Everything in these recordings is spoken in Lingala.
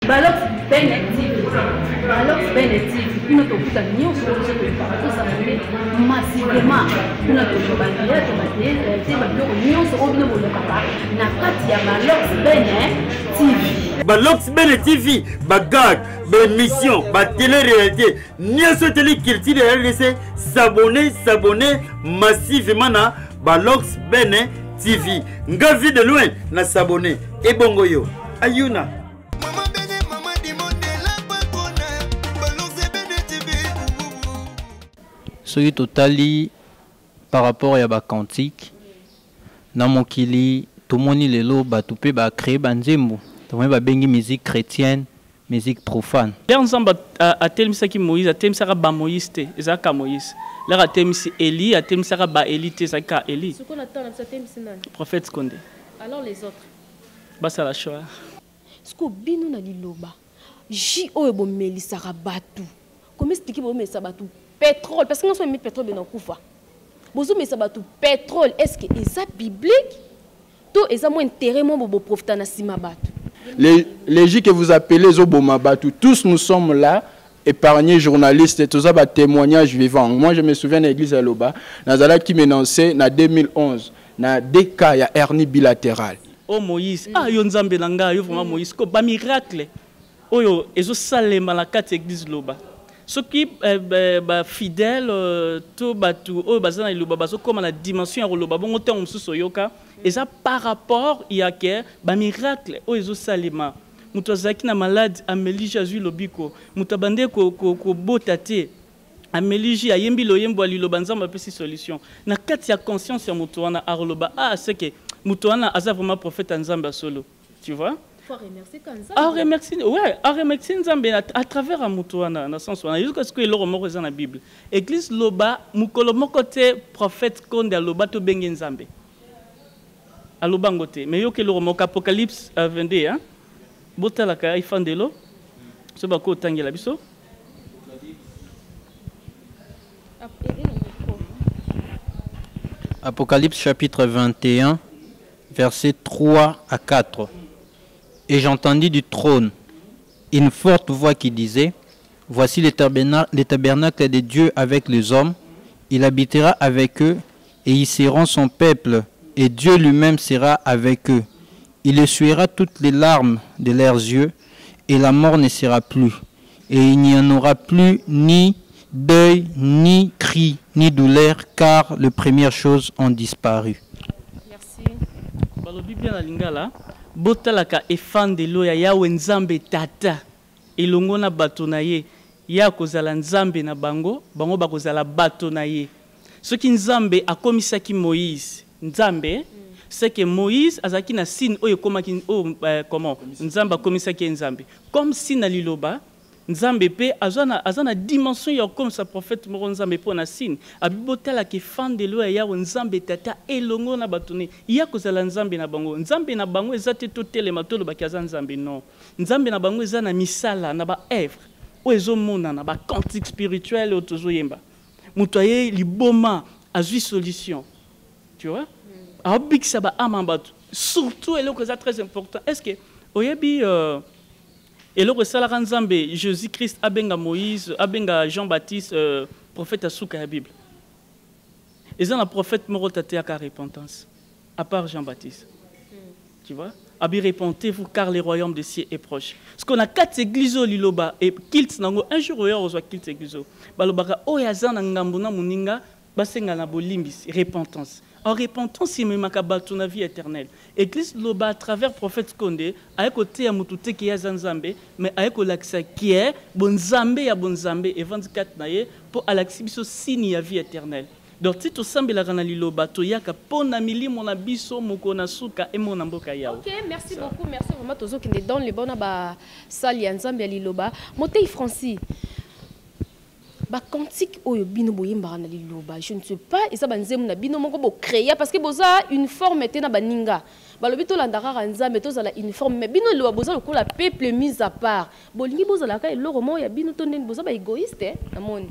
Balox Benedict. Balox Benedict. Nous avons tout à l'union sur le site de s'abonner massivement. Nous avons tout à l'union sur le papa. Na katia Balox Benedict. Balox Benedict. Bagag, émission, télé-réalité. N'y télé culture de RDC. S'abonner massivement na Balox Benedict TV. Nga vie de loin na s'abonner. Et bongo yo. Ayuna. Soki totali par rapport à ba cantique na mokili tomoni lelo batu pe ba créer banzembo tomoni ba bengi musique chrétienne musique profane l'ensemble a telmisaki Moïse a telmisaka ba Moïse te ezaka Moïse là a telmisi Élie a telmisaka ba Élie te ezaka Élie ce qu'on attend ça telmisi nani prophète Condé alors les autres basa la choix ce ko bino na liloba ji oyo bo melisaka batu comment expliquer bo melisa batu pétrole parce que nous sommes mis pétrole dans Koufa. Bozo mais ça va tout pétrole est-ce que est biblique? Tout est moins intérêt mon bobo profita na sima batu. Les gens que vous appelez Zoboma Batu, tous nous sommes là épargnés journalistes et tout ça va témoignage vivant. Moi je me souviens de l'église à Loba, Nazala qui m'énonçait en 2011, na des cas il y a hernie bilatérale. Oh Moïse, ah yo nzambe nanga yo vraiment Moïse ko ba miracle. Oyo ezo salema la carte église Loba. Ce qui est fidèle, tout batou, oh bazana iluba bazo comme la dimension à loba bon autant on sous yoka et ça par rapport il y a que miracle oh ezo salima mutozaki na malade Amélie Jésus lobiko mutabande ko botate Amélie ayembi loyembo aliloba nzamba pesi solution na kati ya conscience ya mutuana arloba ah c'est que mutuana aza vraiment prophète nzamba solo tu vois. Faut remercier Kanza. Ah remercier ouais, ah remercier Nzambe à travers Amutuana dans sens wana. Jusqu'à ce que l'oro moko dans la Bible. Église Loba mukolo moko te prophète Konde Loba to bengi Nzambe. Aloba ngote. Mais yo ke l'oro moko Apocalypse 22 hein. Botala ka ifandelo. So ba ko tangela biso. Apocalypse chapitre 21 versets 3 à 4. Et j'entendis du trône une forte voix qui disait, voici les tabernacles de Dieu avec les hommes, il habitera avec eux, et ils seront son peuple, et Dieu lui-même sera avec eux. Il essuiera toutes les larmes de leurs yeux, et la mort ne sera plus. Et il n'y en aura plus ni deuil, ni cri, ni douleur, car les premières choses ont disparu. Merci. Botalaka efandelo ya yawe nzambe tata elongo na bato na ye ya kozala nzambe na bango bango bakozala bato na ye soki nzambe akomisaki Moïse nzambe c'est que Moïse azaki na signe oyo komaki comment nzambe akomisaki nzambe comme si na liloba nzambe pe azana dimension ya comme sa prophète moko nzambe po na signe abibotala ke fandelo ya yawe nzambe tata elongo na batone ya kozala nzambe na bango ezate to telema to lo bakaza nzambe non nzambe na bango ezana misala na ba œuvre o ezomona na ba cantique spirituel o tozo yemba mutoye liboma azui solution tu vois abikisa ba amambatu surtout eloko za très important est-ce que oyebi et le ressalant Nzambe, Jésus-Christ, abenga Moïse, abenga Jean-Baptiste, prophète à Souka la Bible. Et ça, le prophète morotate à la repentance, à part Jean-Baptiste. Tu vois? Abi repentez-vous car le royaume des cieux est proche. Ce qu'on a quatre églises au Liloba et kilt nango un jour on reçoit kilt église. Balobaka oyazana ngambuna muninga basenga na bolimbis repentance. En repentance, c'est même la vie éternelle. Église Loba, à travers le prophète Condé, avec côté à Moutoute qui est Zanzambe, mais avec l'accès qui est Bonzambe à Bonzambe et 24 naïe pour l'accès signe la vie éternelle. Donc, si tu sembles la ranali Loba, tu y a qu'un amili mon abisso, mon konasuka et mon amboka yao. Ok, merci beaucoup, merci vraiment tous ceux qui sont dans les bonnes sali Nzambe à Liloba. Montez Francis. Ba cantique oyo bino boyemba na liloba je ne sais pas et ça banzemu na bino moko bo créer parce que boza une forme te na baninga balobi to landaka nzambe to zala une forme mais bino lo boza lokola peuple mis à part bolingi boza la ka eloko mo ya bino to ndeni boza ba égoïste na moni.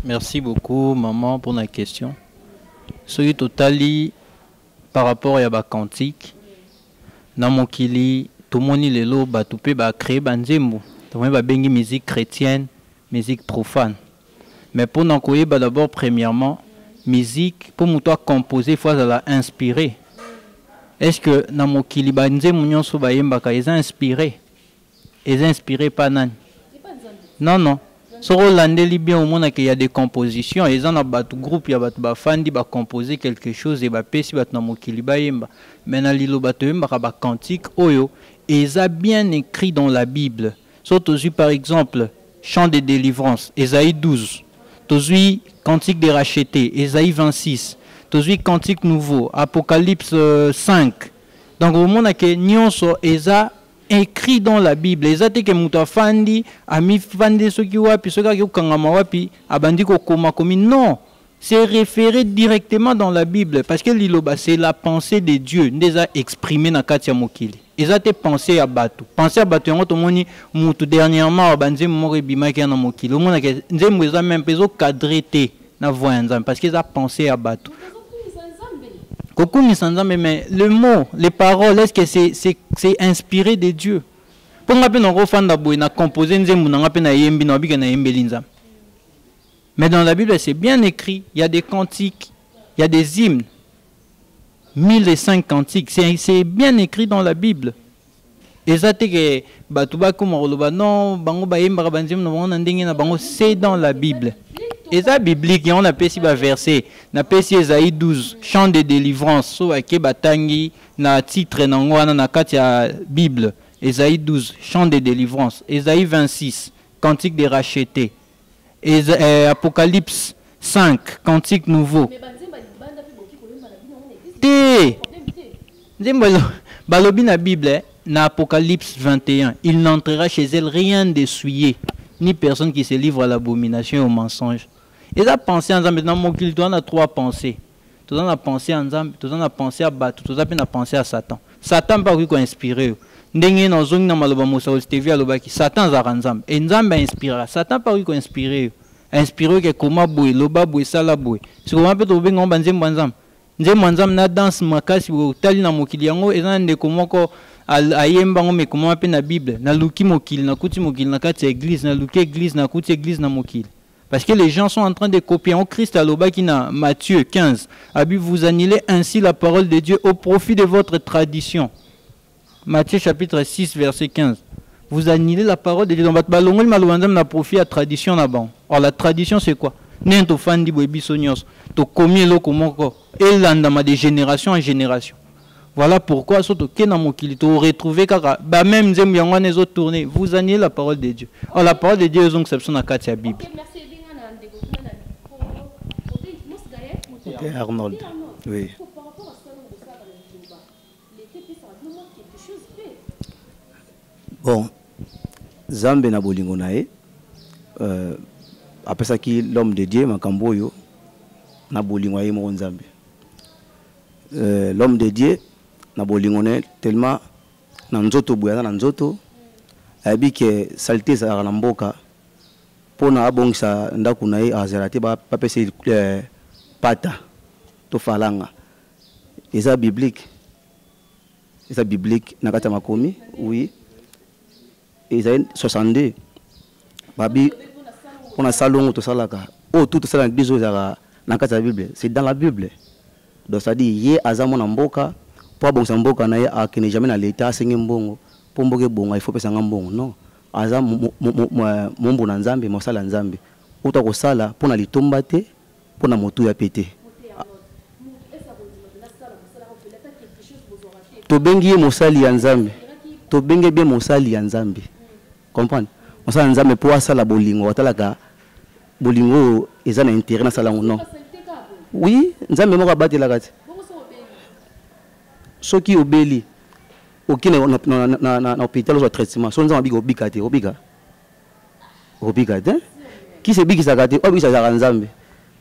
Merci beaucoup maman pour la question. Soki totali par rapport à ba cantique na mokili tomoni lelo bato pe ba créer banzembo tomoni ba bengi musique chrétienne musique profane mais pour na koyeba d'abord premièrement musique pour muto composer faut la inspirer est-ce que na mokili banzembo nyonso ba yembaka eza inspiré pas nani non so landeli bien au monde qu'il y a des compositions et en a battu groupe ya battu ba fandi ba composer quelque chose et ba pesi battu na mokili ba yemba mais na lilo battu yemba ba cantique oyo et ça bien écrit dans la Bible surtout par exemple chant de délivrance Ésaïe 12 tozui cantique des rachetés Ésaïe 26 tozui cantique nouveau Apocalypse 5 donc au monde que nyonso eza écrit dans la Bible ezate ke muto afandi ami fandi soki wapi soki ko kangama wapi abandi ko koma komi non c'est référé directement dans la Bible parce que liloba c'est la pensée de Dieu ndeza exprimé na kati ya mokili ezate pensée ya bato yango tomoni mutu dernièrement abanze moko ebimaki na mokili omona ke nzembo eza même peso cadré te na voix nzambe parce que eza pensée ya bato mais le mot, les paroles, est-ce que c'est inspiré de Dieu? Pour nga pe na rofanda boy na composer nzembo na pe na yembi na bika na yembeli nzambe. Mais dans la Bible, c'est bien écrit, il y a des cantiques, il y a des hymnes. 1005 cantiques, c'est bien écrit dans la Bible. Et ça que batuba ko moloba non, bango ba yemba ba nzembo na bango na ndenge na bango, c'est dans la Bible. Et ça biblique, on a pesi ba verset, na pesi Ésaïe 12, chant de délivrance, so ake batangi na titre na ngwana na kati ya Bible. Ésaïe 12, chant de délivrance. Ésaïe 26, cantique des rachetés. Apocalypse 5, cantique nouveau. Té. Balobi na Bible, na Apocalypse 21, il n'entrera chez elle rien d'essuyé, ni personne qui se livre à l'abomination et au mensonge. Et la pensée en Nzambe, dans mon qu'il doit, on a trois pensées. Tout on a pensé en Nzambe, tout on a pensé à battre, tout on a pensé à Satan. Satan pas qui inspiré. Ndenge na zong na maloba Musa Stevie alobaki Satan za Nzambe. Et Nzambe inspira. Satan pas qui inspiré. Inspiré que comment boy, loba boy, sala boy. C'est comment peut trouver ngomba nzembo Nzambe. Nzembo Nzambe na danse makasi bo tali na mokili yango eza nde komoko ayemba ngome comment pe na Bible. Na luki mokili na kuti mokili na kati église, na luki église na kuti église na mokili. Parce que les gens sont en train de copier en Christ à l'Obakina, Matthieu 15. Abi, vous annulez ainsi la parole de Dieu au profit de votre tradition. Matthieu chapitre 6, verset 15. Vous annulez la parole de Dieu. Donc, balongol malouandam na profit à tradition na ban. Or la tradition c'est quoi? Nento fandi boebi sonyos. To komi lo komoko. Et landama de génération en génération. Voilà pourquoi surtout kena mokili to retrouver kaka ba même nzembo yango na ezo tourner. Vous annulez la parole de Dieu. Or la parole de Dieu est une exception na kati ya Bible. Arnold. Oui. Bon, Zambe na bolingo nae. Après ça qui l'homme de Dieu makamboyo na bolingo nae mo Nzambe. L'homme de Dieu na bolingo nae tellement na nzoto boya na nzoto abi ke saleté za na mboka pona abongisa ndaku nae azerate ba pese pata to falanga eza biblique nakata makomi oui Isaïe 62 babi pona salongo to salaka tout ça dans l'église nakata Bible c'est dans la Bible donc ça dit ye azamo na mboka po abongisa mboka na ye akene jamais na l'état asengi mbongo po mboke bonga il faut pesa mbongo non aza mombo na Nzambe mosala Nzambe uta ko sala pona litomba te pona motu ya pété to bengi mosali ya Nzambe to bengi bien mosali ya Nzambe comprendre mosala Nzambe po asala bolingo atalaka bolingo eza na intérêt na sala non oui Nzambe moko abatela kati soki obeli okine na hôpital ou traitement so Nzambe obika te obika te qui se bikisa kati obika za Nzambe.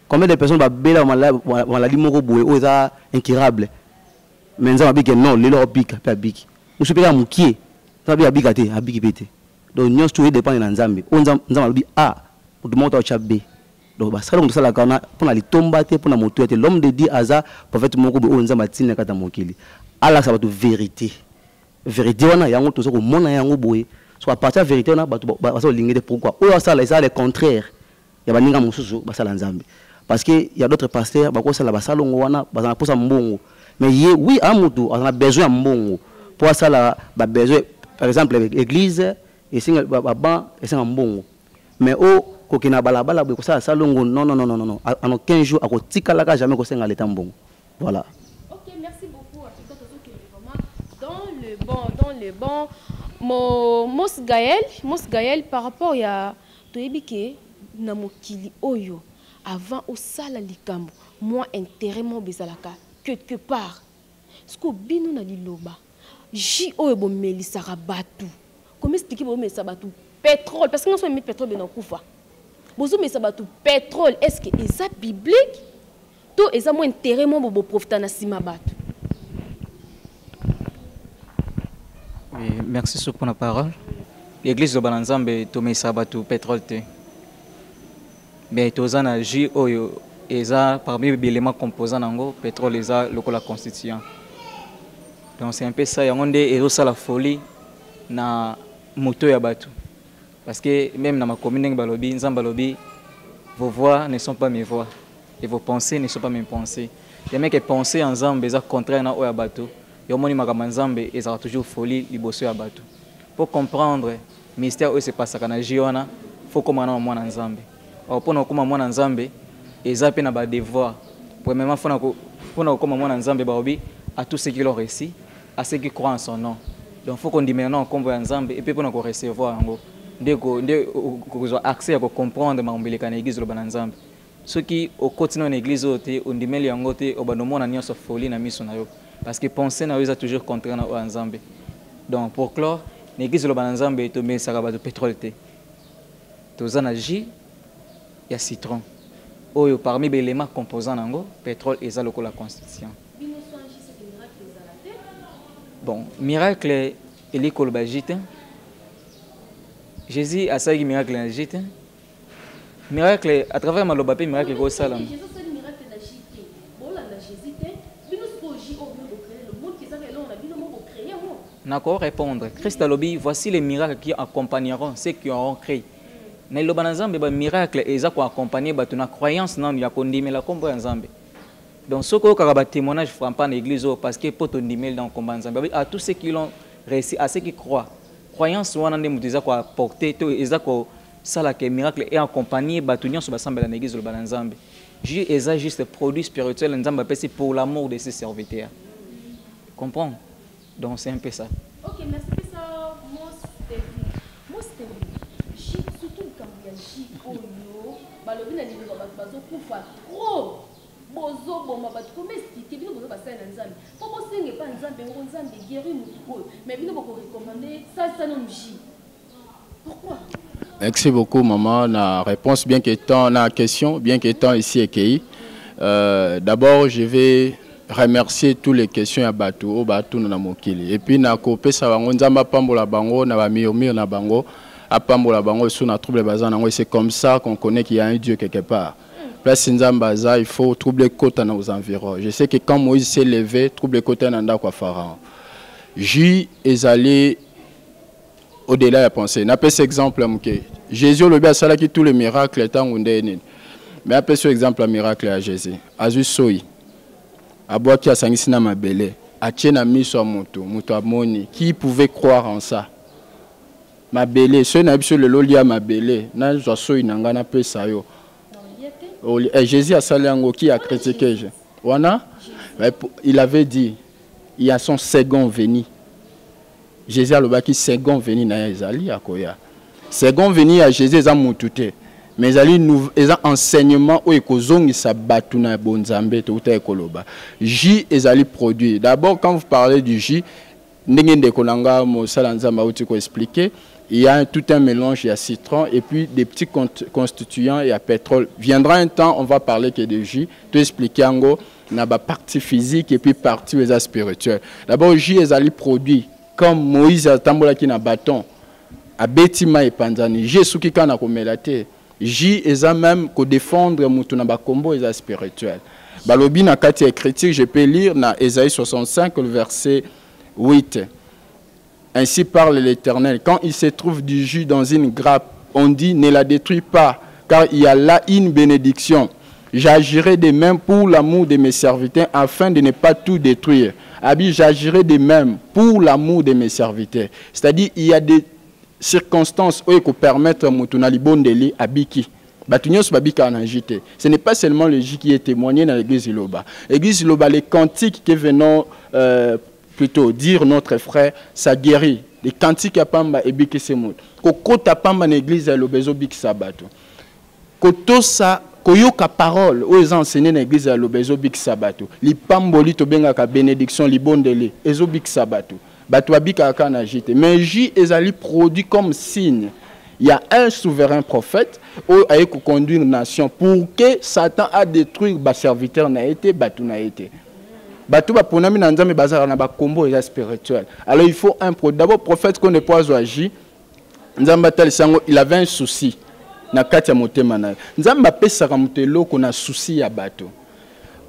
Combien de personnes bela maladie moko boye o eza incurable mais Nzambe abike non lelo obika pe abiki musupeka mukie Nzambe abika te abiki pete donc nyos tout dépend na Nzambe o Nzambe alobi a pour moto cha b donc basala ko sala kana pona litomba te pona moto te l'homme de Dieu aza prophète moko boye o Nzambe atina kata mokili ala sa ba vérité vérité wana yango tozo ko mona yango boye so à partir vérité wana bato baso lingé pourquoi oyo sala ça le contraire ya baninga mususu basala nzambe parce que il y a d'autres pasteurs bako sala basalongo wana bazana posa mbongo mais oui a mutu on a besoin mbongo pour sala ba besoin par exemple l'église et singa ba et singa mbongo mais o kokina balabala boye ko sala salongo non en 15 jours akotika laka jamais ko senga l'état mbongo voilà. OK, merci beaucoup. Dans le bon Mos Gaël par rapport à toyebike na mokili oyo avant au sala likambo moi intérêt mo bezalaka quelque part ce que bino na liloba ji oyo bo melisaka batu comment expliquer bo melisa batu pétrole parce que nous sommes pétrole bena kufa bozo melisa batu pétrole est-ce que ça biblique to eza mo intérêt mo bo profiter na sima batu. Oui, merci pour la parole. L'église de Bananzambe tomé sabatu pétrole te. Mais tozana J oyo eza parmi les éléments composants nango pétrole eza lokola constituant. Donc c'est un peu ça yango nde ezo sala folie na moto ya batu. Parce que même dans ma commune balobi nzamba lobi vos voix ne sont pas mes voix et vos pensées ne sont pas mes pensées. Les mecs qui pensent ensemble eza contraire na oya batu. Yomoni makama nzambe eza toujours folie liboso ya batu. Pour comprendre mystère où se passe kana jiona faut komana mwana nzambe. Opona koma mwana nzambe eza pe na ba devoir. Premièrement faut koma mwana nzambe ba obi à tous ceux qui l'ont réussi, à ceux qui croient en son nom. Donc faut qu'on dit maintenant kombo ya nzambe et puis pour ko recevoir ngo ndeko ko accès à comprendre mambeleka na église lo bana nzambe. Ceux qui au quotidien en église ote on dimeli yango te obanomona nyonso folie na miso na yo. Parce que penser na eux toujours contraire na Nzambe. Donc pour clore, l'église de Nzambe est tombée sur le pétrole té. Tozana J, il y a citron. Oyo parmi les éléments composants nango, pétrole et ça la constitution. Bon, miracle et l'école bagite. Jésus a ça miracle en gite. Miracle à travers malobapé miracle go salam. D'accord, répondre. Christ a lobby, voici les miracles qui accompagneront ceux qui auront créé. Mais le banazambe, les miracles, ils ont accompagné la croyance, non, il y a condamné la combat ensemble. Donc, ce qu'on a témoignage frappant l'église, parce que pour ton email dans le combat ensemble, à tous ceux qui l'ont réussi, à ceux qui croient, croyance, on a des quoi apporter, ils ont ça là que miracle et accompagné, batunion sur l'église de banazambe. Jésus est juste produit spirituel, pour l'amour de ses serviteurs. Comprends? Donc c'est un peu ça. Ok, merci pour ça. Moi, c'était surtout quand il y a J. Oyo, balobi na libo bazo kufa trop. Bozo bomba bat comment expliquer bino bozo passer na nzambe. Pour bosenga pas nzambe, nzambe guérir mutuko. Mais bino boko recommander ça non J. Pourquoi? Merci beaucoup maman. La réponse bien qu'étant la question bien qu'étant ici EKI. D'abord je vais remercier toutes les questions à Batou na mokili et puis na kopesa bango nzamba pambola bango na ba miomir na bango apambola bango sous na trouble bazana ngo c'est comme ça qu'on connaît qu'il y a un Dieu quelque part. Place nzamba za il faut troubler kota na aux environs. Je sais que quand Moïse s'est levé troubler kota na ndako kwa Pharaon. J est allé au-delà de penser. Na pese exemple mke. Jésus le bien sala qui tous les miracles tant ondene. Mais après ce exemple miracle à Jésus. Azu soi Aboaki a sangisi na mabele, atiena miso a moto amoni, qui pouvait croire en ça? Mabele, ce n'a pas le lolia mabele, na joso inanga na pesa yo. Jésus a salango qui a critiqué. Wana, il avait dit, il y a son second venu. Jésus a le baki second venu na ezali akoya. Second venu à Jésus a mutute. Mais ils ont enseignement où ils sa batuna bonzambe tout est koloba. J ezali produit. D'abord quand vous parlez du J, n'engende kolanga mo salanzamba uti ko expliquer, il y a tout un mélange, il y a citron et puis des petits constituants, il y a pétrole. Viendra un temps, on va parler que de J, tout expliquer en na ba partie physique et puis partie spirituelle. D'abord J ezali produit comme Moïse a tambola ki na bâton. A betima et panzani, J souki kana komelate. J est même que défendre mutuna bakombo est spirituel. Balobi na kati critique, je peux lire na Ésaïe 65 le verset 8. Ainsi parle l'Éternel. Quand il se trouve du jus dans une grappe, on dit ne la détruis pas, car il y a là une bénédiction. J'agirai de même pour l'amour de mes serviteurs, afin de ne pas tout détruire. Abi, j'agirai de même pour l'amour de mes serviteurs. C'est-à-dire, il y a des circonstances où il faut permettre à Moutounali Bondeli à Biki. Ce n'est pas seulement le J qui est témoigné dans l'église Iloba. L'église Iloba, les cantiques que venons plutôt dire notre frère, ça guérit. Les cantiques à Pamba et Biki Semout. Kokota Pamba dans l'église Iloba, Biki Sabato. Kotosa, Koyoka parole, où ils enseignent dans l'église Iloba, Biki Sabato. Li Pamboli to benga ka bénédiction, li bondeli, Biki Sabato. Bato Biki Akana agité. Mais J est produit comme signe. Il y a un souverain prophète qui a conduire une nation pour que Satan a détruit les serviteurs naïté, Batou naïté. Batou ba ponami na nzambe bazara na ba combo spirituel. Alors il faut un prophète. D'abord prophète qu'on ne peut pas agir. Nzamba talisango il avait un souci na kati ya motema na. Nzamba pesaka mutelo ko na souci ya bato.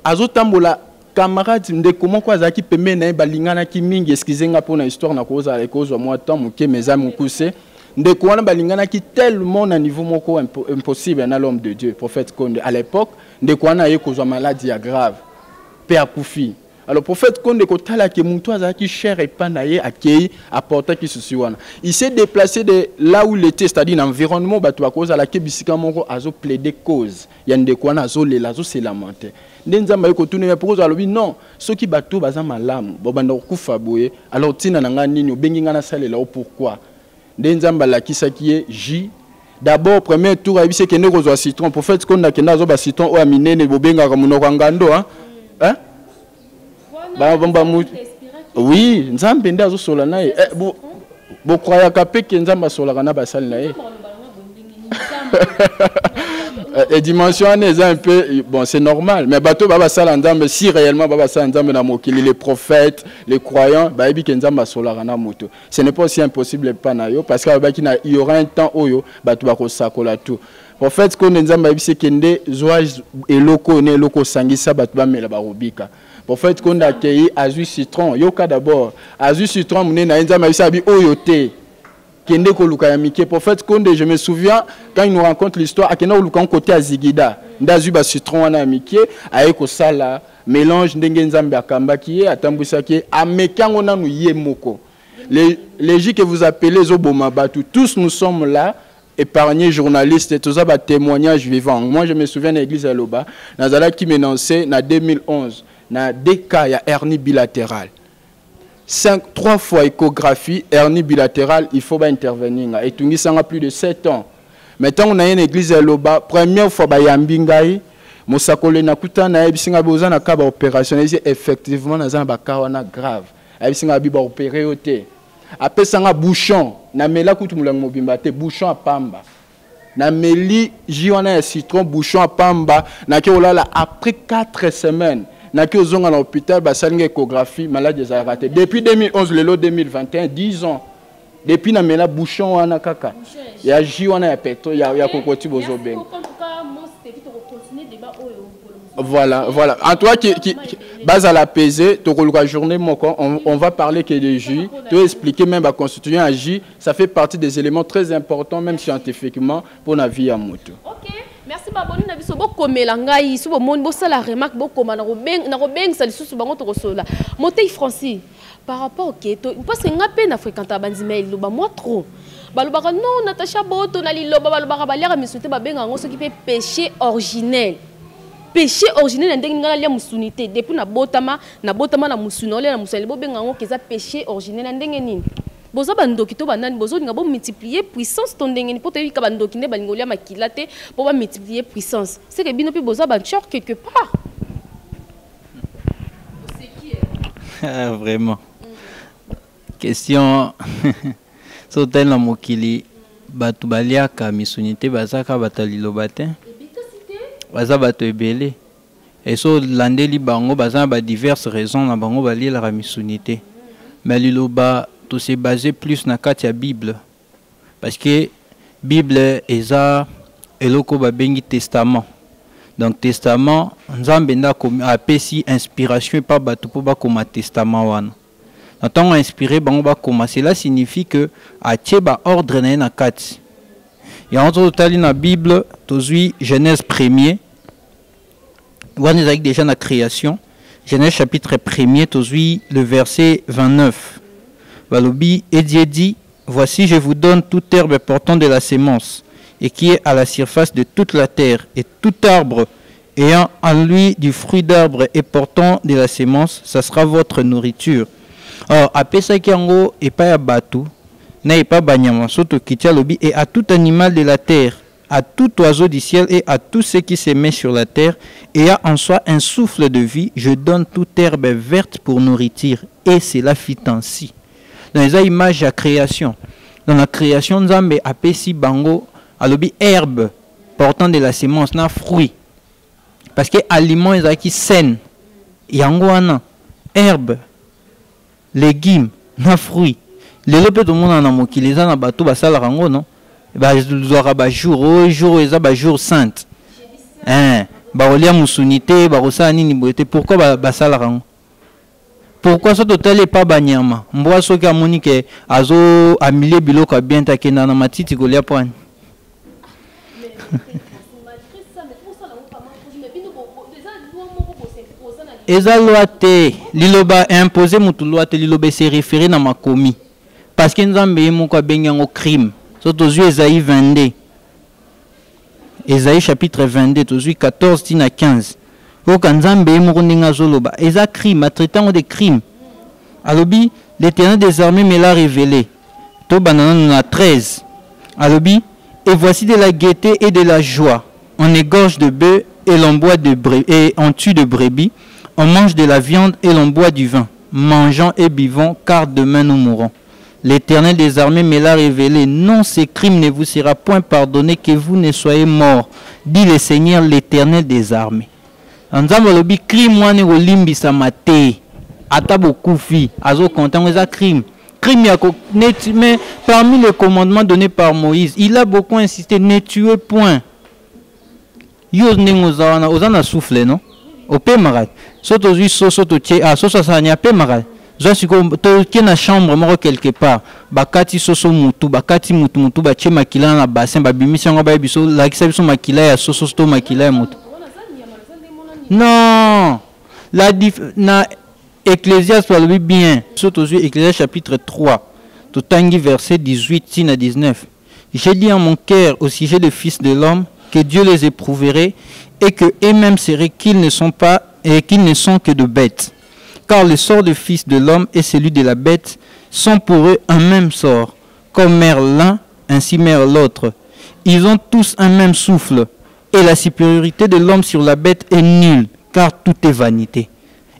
Azotambola camarade ndeko moko azaki pembe na balingana ki mingi excusenga pona histoire na koza la cause moi temps muke mezam mukuse. Ndeko wana balingana ki tellement na niveau moko impossible na l'homme de Dieu prophète Konde à l'époque ndeko wana ye kozwa maladie grave père Koufi. Alors prophète Konde ko tala ke muntu azaki cher et panaye akei apporter ki souci wana. Il s'est déplacé de là où il était, c'est-à-dire l'environnement bato akoza la ke bisika moko azo plaider cause. Ya ndeko wana azo lela azo se lamenter. Ndenzamba yeko tune ya poko alobi non, soki bato baza malamu bobanda kufa boye alors tina nanga nini obengi ngana salela o pourquoi? Ndenzamba la kisakie J. D'abord premier tour a bise kende kozwa citron prophète Konda kenda zo ba citron o aminene bobenga ka munoko ngando hein? Hein? Oui, nzambe nda zo sola na ye. Bo croya ka pe ke nzamba sola kana basali na ye. Et dimension est un peu bon, c'est normal mais bateau baba sala nzambe si réellement baba sala nzambe na mokili les prophètes les croyants ba ebi ke nzamba sola kana moto ce n'est pas aussi impossible pas na yo parce que il y aura un temps oyo bato ba ko sakola tout prophète ko nzamba ebi se kende zoa eloko ne eloko sangisa bato ba mela ba robika prophète ko ndakei azu citron yoka d'abord azu citron mune na nzamba ebi sabi oyo te Kende Koluka Yamike, prophète Konde, je me souviens, quand il nous raconte l'histoire, à Kena Oluka côté à Zigida, Ndazuba citron à Yamike, Aeko Sala, mélange Ndengenzambe Akamba qui est, à Tamboussake, à Mekanona nous Yemoko. Les gens que vous appelez Zoboma Batu, tous nous sommes là, épargnés journalistes, et tous ça, témoignages vivants. Moi, je me souviens de l'église à Loba, Nazala qui m'énonçait, en 2011, dans des cas, il y a hernie bilatérale. 3 fois échographie, hernie bilatérale, il faut intervenir. Et tout ça a plus de 7 ans. Maintenant, on a une église à Loba, première fois, il y a un bingaï, Mosakole Nakuta, na ebisinga boza na kaba opérationnel, effectivement, na zamba kawana grave. Ebisinga biba opéré oté. Après ça, un bouchon, na mela kutu mulang mobimba te, bouchon à pamba. Na meli, jiwana citron, bouchon à pamba, na ke olala après 4 semaines. Naki ozonga na hôpital basalinga échographie malade des raté depuis 2011 le lot 2021 10 ans depuis na mela bouchon wana kaka ya ji wana ya pétro ya kokoti bozobenga voilà en toi qui base à l'apaiser to koluka journée moko on va parler que de jus to expliquer même à constituer un jus ça fait partie des éléments très importants même scientifiquement pour la vie à moto. OK. Merci baboni na biso bokomela ngai so bomoni bosala remarque bokoma na robengisa lisusu bango tokosola Motei Francis par rapport au keto parce que ngape na fréquenta banzima iloba moi trop balobaka non Natacha Boto na liloba balobaka baliaka misute babenga ngo soki pe péché originel na ndenge ngala lia musunité depuis na botama na musunole na musali bobenga ngo keza péché originel na ndenge nini boza bandoki to banani bozo nga bo multiplier puissance to ndenge ni poto yika bandoki ne balingolia makila te po ba multiplier puissance c'est que bino pe boza ban chor quelque part c'est qui vraiment question sautel na mokili batu baliaka misunité bazaka batalilo bate baza bato ebele et so landeli bango baza ba diverses raisons na bango baliela la misunité mais liloba tout c'est basé plus na kati ya Bible parce que Bible eza eloko babengi testament donc testament nzambe nda apesi inspiration pa bato po bakoma testament wana Tant inspiré, cela signifie que atie ba ordre na kati. Et en total dans la Bible, tozui Genèse 1er. On est déjà dans la création. Genèse chapitre 1er, tozui le verset 29. Balobi et Dieu dit, voici je vous donne toute herbe portant de la sémence et qui est à la surface de toute la terre et tout arbre ayant en lui du fruit d'arbre et portant de la sémence, ça sera votre nourriture. Alors, après ça, et pas à batou, n'a pas banyama, soto kitia lobi, et à tout animal de la terre, à tout oiseau du ciel et à tout ce qui se met sur la terre, et a en soi un souffle de vie, je donne toute herbe verte pour nourriture. Et cela fit ainsi. Dans les images de la création, dans la création, nous avons appelé bango, à lobi herbe portant de la sémence, na fruit. Parce que aliment est qui saine, yangoana, herbe. Légumes, na fruits. Les lopes tout le monde en a moqué. Les gens na bateau basala rango non. Bah jour jour sainte. Bah olia musunité, bah rosa nini boete. Pourquoi basala rango? Pourquoi ça total est pas banyama? Mboa soki amoni ke azo amile biloko bien takena na matiti kolia point. Eza loi te liloba imposé mutu loi te liloba se référé na makomi parce que nzambe moko benyango crime soto zu Esaïe 22 Esaïe chapitre 22 tozui 14 tina 15 oka nzambe moko ninga zoloba eza crime traitant de crime alobi l'Éternel des armées me l'a révélé to banana na 13 alobi et voici de la gaieté et de la joie on égorge de bœufs et l'on boit de brebis et on tue de brebis. On mange de la viande et l'on boit du vin. Mangeons et buvons, car demain nous mourrons. L'Éternel des armées me l'a révélé. Non, ces crimes ne vous sera point pardonné, que vous ne soyez morts. Dit le Seigneur, l'Éternel des armées. Nzambe lobi crime wane olimbi samate. Ata beaucoup fi. Azo content les crime. Crime yako mais parmi les commandements donnés par Moïse, il a beaucoup insisté ne tuez point. Yo nengozawana ozana souffle non? Ope marat. Soto zui soto tie a soso sanya pe marat. Zo siko to kena chambre moko quelque part. Bakati soso mutu, bakati mutu ba tie makila na bassin ba bimisi ngo ba biso la kisa biso makila ya soso sto makila ya mutu. Non. La na Ecclésiaste parle bien. Soto zui Ecclésiaste chapitre 3. Totangi verset 18 à 19. J'ai dit en mon cœur au sujet du Fils de l'homme que Dieu les éprouverait et que eux-mêmes seraient qu'ils ne sont pas et qu'ils ne sont que de bêtes. Car le sort du Fils de l'homme et celui de la bête sont pour eux un même sort. Comme meurt l'un, ainsi meurt l'autre. Ils ont tous un même souffle. Et la supériorité de l'homme sur la bête est nulle, car tout est vanité.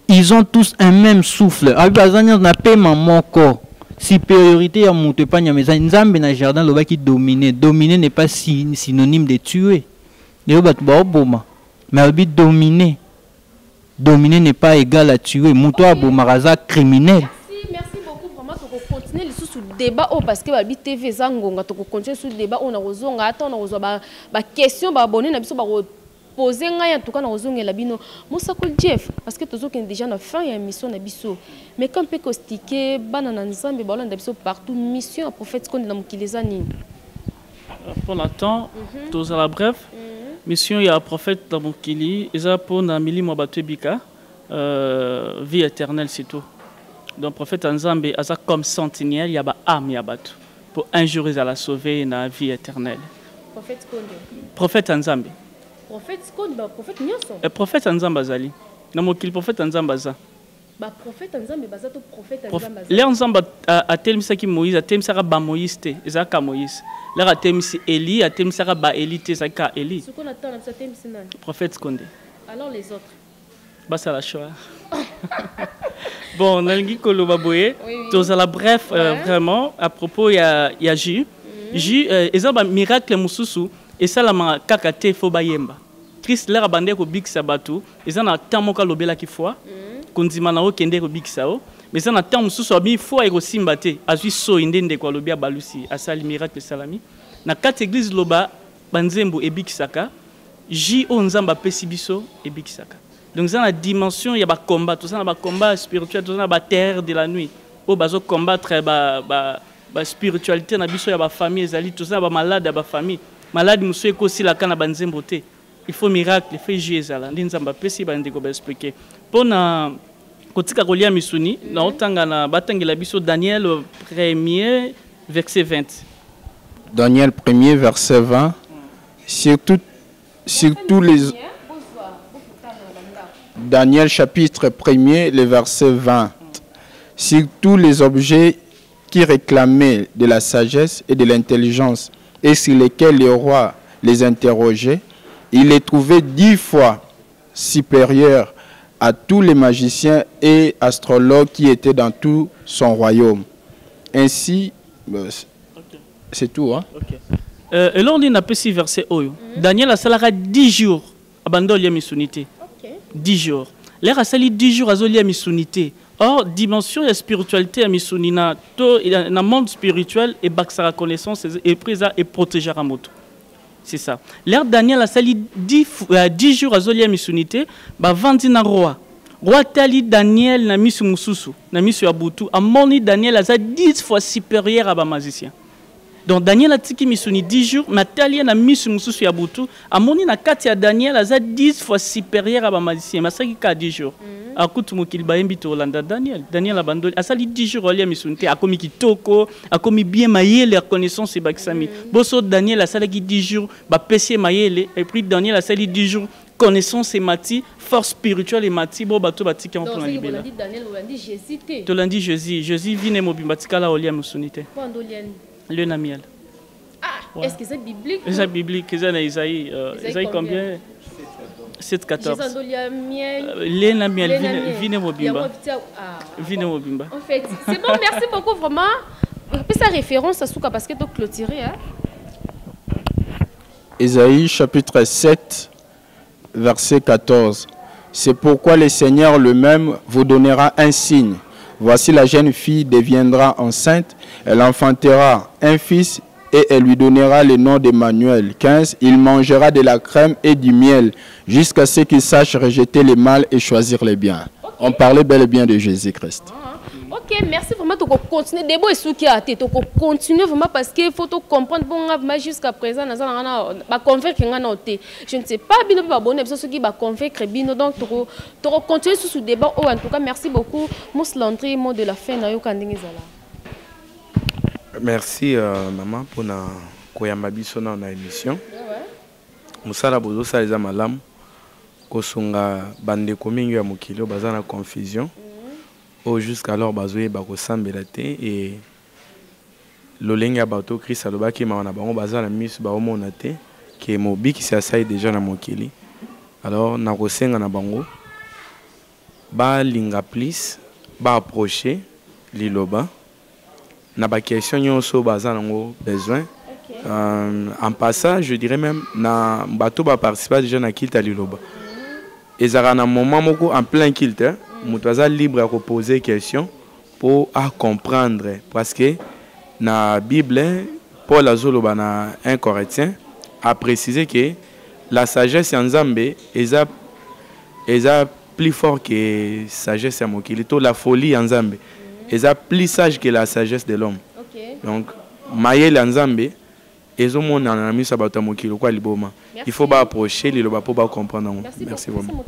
Ils ont tous un même souffle. Supériorité à Moutepanya, mais Nzambe na jardin loba qui dominer. Dominer n'est pas synonyme de tuer. Mais dominer. Dominer n'est pas égal à tuer. Moutoua Bomaraza criminel. Merci beaucoup. Vraiment, tu peux continuer sur le débat parce que la TV Zangonga, tu peux continuer sur le débat. On a besoin d'attendre des questions, des abonnés, poser en tout cas na ozonge la bino mosako Jeff parce que tozo ken déjà na fin ya mission na biso mais quand peut costiquer banana nzambe ba landa biso partout mission à prophète konde na mukileza nini pour l'instant toza la bref mission ya prophète na mukili eza pour na milimo batebika vie éternelle c'est tout donc prophète nzambe aza comme sentinelle ya ba âme ya batu pour un jour ils la sauver na vie éternelle prophète konde prophète nzambe prophète nyonso prophète nzambe azali na mokili prophète nzambe aza ba prophète nzambe baza to prophète nzambe aza le nzambe atelmisaki Moïse atelmisaka ba Moïse te ezaka Moïse le atelmisi Eli atelmisaka ba Eli te ezaka Eli ce qu'on attend na atelmisi nani prophète Konde alors les autres basa la choix bon nalingi koloba boye tozala bref vraiment à propos ya J ezaba miracle mususu esalama kaka te fo bayemba Christ lera bande ko bikisa batu ezana tamo ka lobela ki foi kondima na okende ko bikisa o mais ezana tamo susu abi foi eko simba te azwi so indende ko lobia balusi asali miracle salami na kati église loba banzembo ebikisaka J o nzamba pesi biso ebikisaka donc ezana dimension ya ba combat tout ça na ba combat spirituel tout ça na ba terre de la nuit o bazo combattre ba spiritualité na biso ya ba famille ezali tout ça ba malade ya ba famille malade muso ekosi la kana banzembo te il faut miracle il faut jézala ndi nzamba pesi ba ndiko ba expliquer pona kotika kolia misuni na otanga na batangela biso Daniel 1er verset 20. Daniel 1er verset 20. Surtout les Daniel chapitre 1er le verset 20. Sur tous les objets qui réclamaient de la sagesse et de l'intelligence et sur lesquels le roi les interrogeait, il les trouvait 10 fois supérieurs à tous les magiciens et astrologues qui étaient dans tout son royaume. Ainsi, c'est tout. Hein? Okay. Et là, on dit dans le verset Oyo. Daniel a salara 10 jours abandon lié misunité. 10 jours. L'air a sali 10 jours à lié misunité. Or, dimension et spiritualité à misunina, dans le monde spirituel, et baksa la connaissance et prise et protéger à moto. C'est ça. L'air Daniel a sali 10 jours à lié misunité, bah vendi na roi. Roi tali Daniel na misu mususu, na misu abutu, a moni Daniel a 10 fois supérieur à ba magicien. Donc Daniel a tiki misuni 10 jours, Nathalie na misu mususu ya butu, amoni na kati ya Daniel a 10 fois supérieur à ba magicien, masaki ka 10 jours. Akutu mokili ba yembi to Hollanda Daniel abandoli, asali 10 jours olia misunite, akomi kitoko, akomi bien mayele reconnaissance et baksami. Boso Daniel a sali 10 jours, ba pesi mayele et puis Daniel a sali 10 jours connaissance et mati, force spirituelle et mati, bo bato batiki en plan libéla. Donc Daniel Olandi Jésus te. Tolandi Jésus vine mobimbatika la olia misunite. Le Namiel. Ah, ouais. Est-ce que c'est biblique? C'est biblique, c'est dans Isaïe. Isaïe combien? 7-14. Le Namiel, vine mobimba. Vine mobimba. En fait, c'est bon, merci beaucoup vraiment. Puis sa référence à Souka parce que tu as clôturé. Hein? Isaïe chapitre 7, verset 14. C'est pourquoi le Seigneur lui-même vous donnera un signe. Voici la jeune fille deviendra enceinte, elle enfantera un fils et elle lui donnera le nom d'Emmanuel. 15. Il mangera de la crème et du miel jusqu'à ce qu'il sache rejeter le mal et choisir le bien. Okay. On parlait bel et bien de Jésus-Christ. Ok, merci vraiment. Tu continuer. D'abord, il faut tu continuer vraiment parce qu'il faut comprendre bon jusqu'à présent. Je ne sais pas bien pas bon ce qui va convaincre bien donc tu continuer sur ce débat. En tout cas, merci beaucoup. Mous l'entrée mot de la fin na yo kandingi zala. Merci maman pour na koyamba biso na émission. Musala bozo sa les malamu kosunga bande komingi ya mokilo bazana confusion. Jusqu'alors bazoye bakosambela te et lolenge ya bato Christ alobaki mawana bango bazala misu baomona te ke mobiki si asai déjà na mokili. Alors nakosenga na bango ba linga plus ba approcher liloba na ba question nyonso bazana ngo besoin. En passant, je dirais même na bato ba participer déjà na kilta liloba. Ezara na moment moko en plein kilta. Moutaza libre à poser des questions pour comprendre. Parce que dans la Bible, Paul Azoloba, 1 Corinthien, a précisé que la sagesse en Zambé est plus fort que la sagesse en Mokilito. La folie en Zambé est plus sage que la sagesse de l'homme. Donc, Maël en Zambé, il faut approcher les loba pour comprendre. Merci vraiment.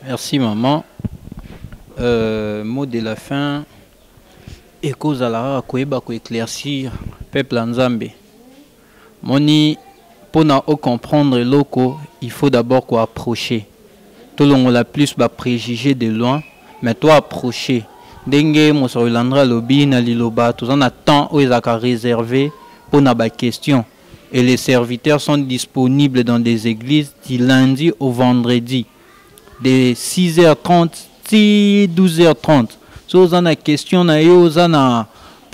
Merci maman. Mot de la fin. Eko zalara koeba ko éclaircir peuple Nzambe. Moni pona o comprendre loko, il faut d'abord ko approcher. Tout le monde la plus ba préjugé de loin, mais toi approcher. Dengue mosolandra lobi na liloba, tout en attend o ezaka réservé pour na ba question. Et les serviteurs sont disponibles dans des églises du lundi au vendredi. De 6h30 à 12h30. Si vous avez une question, vous avez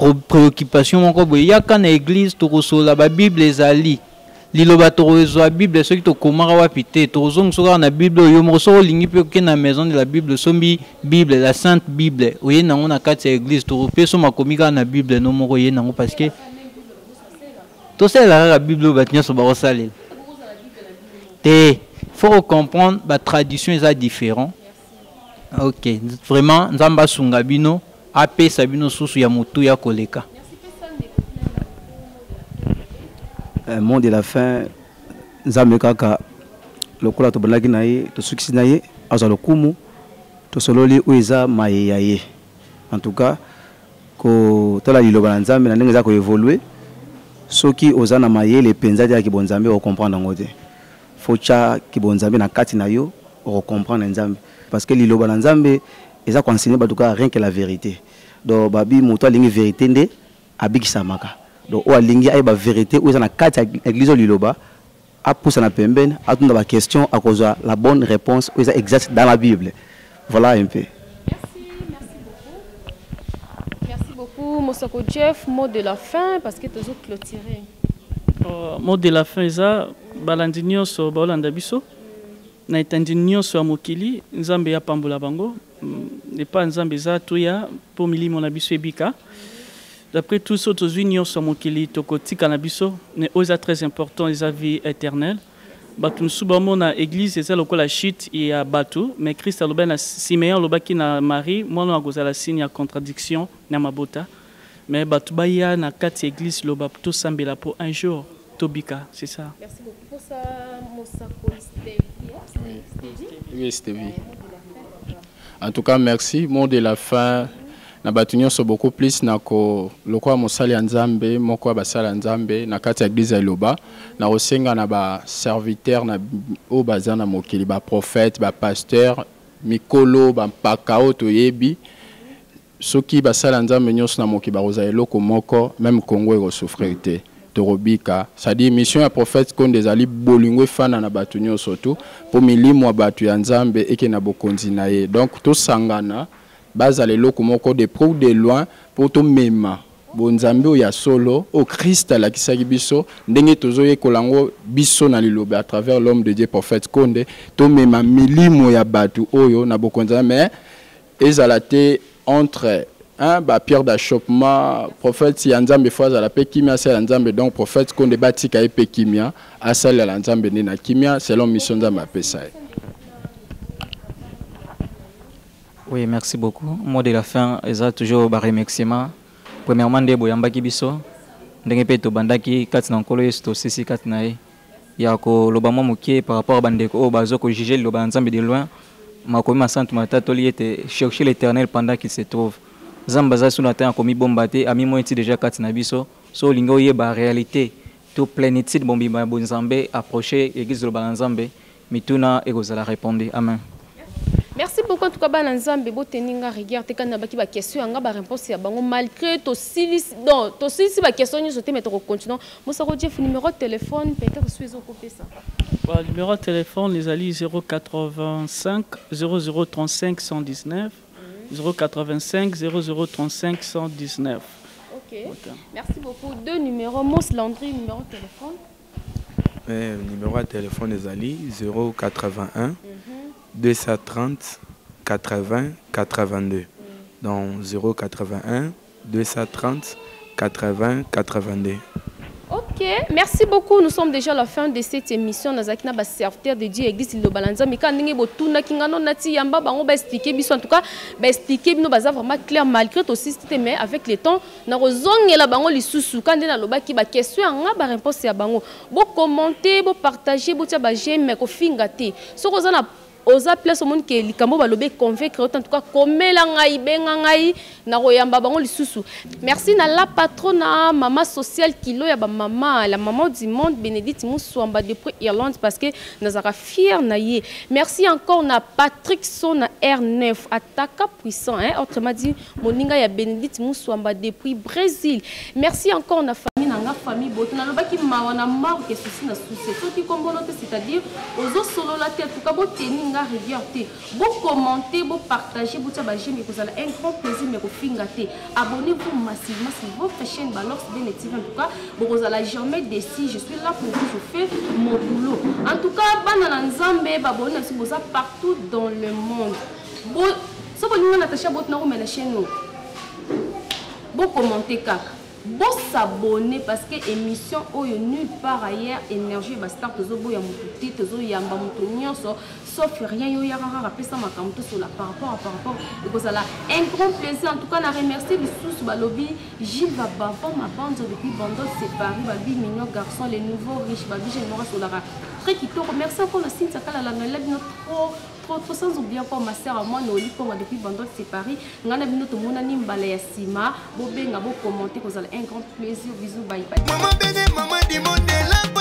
une préoccupation, il y a une église qui a la Bible, les liloba la Bible, ceux qui ont commencé à la Bible, ils ont la maison de la Bible, Bible, la Sainte Bible. Vous avez une église, vous avez la Bible, parce que tout ça, la Bible, il faut comprendre que la tradition est différente. Ok, vraiment, Nzamba Sungabino, AP Sabino Susu Yamutu ya Koleka. Mot de la fin, Nzambe Kaka, le Kola Tobalaki Naye, Tosuki Naye, Azalokumu, Tosololi Ueza Maye. En tout cas, ko tala liloba Nzambe na ndenge za ko évoluer, soki ozana maye les penza ki bonzambe o comprendre ngote. Focha ki bonzambe na kati na yo o comprendre Nzambe. Parce que liloba Nzambe eza ko enseigner ba tout cas rien que la vérité. Donc babi moto alingi vérité nde abikisa maka. Donc o alingi ay ba vérité o eza na kati ya église liloba a poussa na pembeni a tunda ba question à cause la bonne réponse o eza exact dans la Bible. Voilà un peu. Merci beaucoup Mosako Jeff, mot de la fin parce que tu as clôturé. Mot de la fin eza balandi nyonso baolanda biso. Na etandi nyonso ya mokili Nzambe ya pambola bango et pas Nzambe za toya pour milimo na biso ebika. D'après tout ce que nyonso ya mokili tokotika na biso ne oza très important les vie éternelle. Batu subamo na église eza lokola chute ya batu mais Christ aloba na Simeon lobaki na Marie mwana akozala signe ya contradiction na mabota mais batu baya na kati église loba to sambela pour un jour tobika, c'est ça. Merci beaucoup pour ça Mosako. Oui, Stevie. En tout cas, merci. Mot de la fin. Na batunyo so beaucoup plus nako lokwa mosali Nzambe moko basala Nzambe na kati ya église Loba na osenga na ba serviteur na o bazana mokili ba prophète ba pasteur mikolo ba pakao to yebi soki basala Nzambe nyonso na mokili ba roza eloko moko même Congo eko souffrir te torobika ça dit mission ya prophète kon des ali bolingo fana na batunyo surtout pour milimo batu ya Nzambe eke na bokonzi na ye donc to sangana baza le loko moko de pro de loin pour to mema bonzambe o ya solo au Christ la kisaki biso ndenge tozoye kolango biso na liloba à travers l'homme de Dieu prophète Konde to mema milimo ya batu oyo na bokonza mais ezalate entre ba pierre d'achoppement prophète ya Nzambe fois à la pe kimia c'est Nzambe donc prophète Konde batika e pe kimia asala la Nzambe ne na kimia selon mission Nzambe apesa. Oui, merci beaucoup. Mot de la fin, ils ont toujours un remerciement. Premièrement, de Boyamba Kibiso, de Peto Bandaki, Katnankolo, Stosisi Katnae. Il y a l'Obama Mouké par rapport à Bandeko, Bazo, que juger l'Obanzambe de loin. Ma commis Sainte Matatoli était chercher l'éternel pendant qu'il se trouve. Zambaza sous la terre, commis Bombate, a mis moi déjà Katnabiso, so lingo yeba réalité. Tout plénitude, Bombiba Bonzambe, approcher l'église de l'Obanzambe, Mituna et Gozala répondre. Amen. Merci beaucoup en tout cas Nzambe bo teninga rigueur te kana baki ba question anga ba réponse ya bango malgré to silis donc to silis ba question ni sote mettre continuons Mosako Jeff numéro de téléphone peut-être suis au copier ça. Voilà, numéro de téléphone les ali 085 0035 119 085 0035 119. OK. Merci beaucoup. Deux numéros Mos Landry numéro de téléphone. Numéro de téléphone les ali 081 230 80 82 donc 081 230 80 82. Ok, merci beaucoup. Nous sommes déjà à la fin de cette émission. Nazakina ba serviteur de Dieu église le balanza mais quand ninge botuna kingano nati yamba bango ba expliquer biso en tout cas ba expliquer bino baza vraiment clair malgré tout système mais avec le temps na rozongela bango lisusu quand na loba ki ba question nga ba réponse ya bango bo commenter bo partager bo tia ba j'aime ko finga te so kozana oza place au monde que likambo balobe convaincre en tout cas komela ngai benga ngai na royamba bango lisusu. Merci na la patrona maman sociale kilo ya ba maman la maman du monde Bénédicte Moussoamba depuis Irlande parce que nazaka fier na ye. Merci encore na Patrick Sona R9 attaque puissant hein autrement dit moninga ya Bénédicte Moussoamba depuis Brésil. Merci encore na na famille boto na lobaki mawana marque souci na souci to ki kombono c'est-à-dire ozo solo la tête tout ka bo teninga regarder bo commenter bo partager bo tia ba j'aime que ça un grand plaisir mais ko finga te abonnez-vous massivement sur votre chaîne Balox Bénétive en tout cas bo kozala jamais déçu je suis là pour vous je fais mon boulot en tout cas bana Nzambe ba bonne si boza partout dans le monde bo so bo linga natasha bot na ko mena chaîne bo commenter kaka Bon s'abonner parce que émission oyo nulle part ailleurs énergie va start tozo ya mututi tozo yamba mutunyo sauf rien yo ya rara pesa makamto sur la par rapport et que ça là un grand plaisir en tout cas na remercier les sous balobi Gilles va baba ma bande depuis Bando c'est Paris ba 8 millions garçons les nouveaux riches ba bije mora sur la très qui te remercie encore le signe ça kala la notre trop sans oublier encore ma sœur à moi Noli pour moi depuis Bando c'est Paris ngana bino to mona ni mbala ya sima bo benga bo commenter que ça un grand plaisir bisous bye bye maman bene maman di mondela